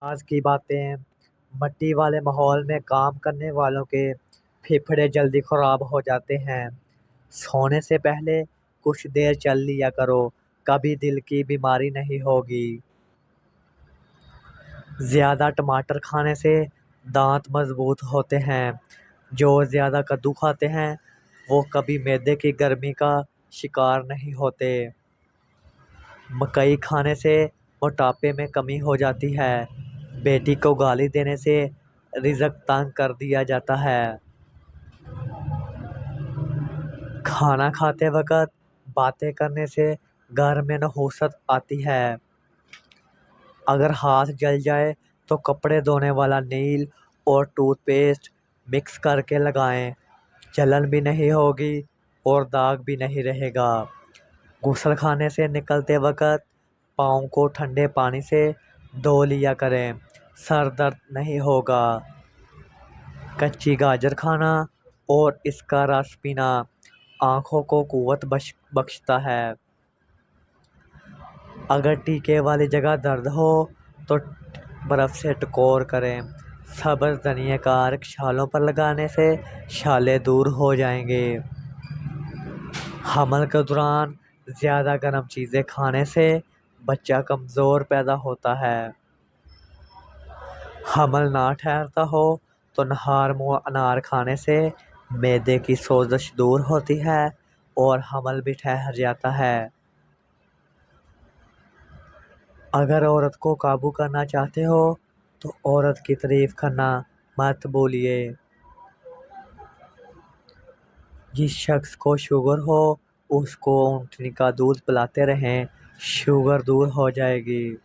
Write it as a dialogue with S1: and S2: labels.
S1: آج کی باتیں۔ مٹی والے ماحول میں کام کرنے والوں کے پھیپھڑے جلدی خراب ہو جاتے ہیں۔ سونے سے پہلے کچھ دیر چل لیا کرو، کبھی دل کی بیماری نہیں ہوگی۔ زیادہ ٹماٹر کھانے سے دانت مضبوط ہوتے ہیں۔ جو زیادہ کدو کھاتے ہیں وہ کبھی معدے کی گرمی کا شکار نہیں ہوتے۔ مکئی کھانے سے موٹاپے میں کمی ہو جاتی ہے۔ بیٹی کو گالی دینے سے رزق تنگ کر دیا جاتا ہے۔ کھانا کھاتے وقت باتیں کرنے سے گھر میں نحوست آتی ہے۔ اگر ہاتھ جل جائے تو کپڑے دھونے والا نیل اور ٹوتھ پیسٹ مکس کر کے لگائیں۔ جلن بھی نہیں ہوگی اور داغ بھی نہیں رہے گا۔ غسل خانے سے نکلتے وقت پاؤں کو ٹھنڈے پانی سے دھو لیا کریں، سر درد نہیں ہوگا۔ کچی گاجر کھانا اور اس کا رس پینا آنکھوں کو قوت بخشتا ہے۔ اگر ٹیکے والی جگہ درد ہو تو برف سے ٹکور کریں۔ سبز دھنیا کا عرق چھالوں پر لگانے سے چھالے دور ہو جائیں گے۔ حمل کے دوران زیادہ گرم چیزیں کھانے سے بچہ کمزور پیدا ہوتا ہے۔ حمل نہ ٹھہرتا ہو تو نہار منہ انار کھانے سے معدے کی سوزش دور ہوتی ہے اور حمل بھی ٹھہر جاتا ہے۔ اگر عورت کو قابو کرنا چاہتے ہو تو عورت کی تعریف کرنا مت بھولیے۔ جس شخص کو شوگر ہو اس کو اونٹنی کا دودھ پلاتے رہیں، شوگر دور ہو جائے گی۔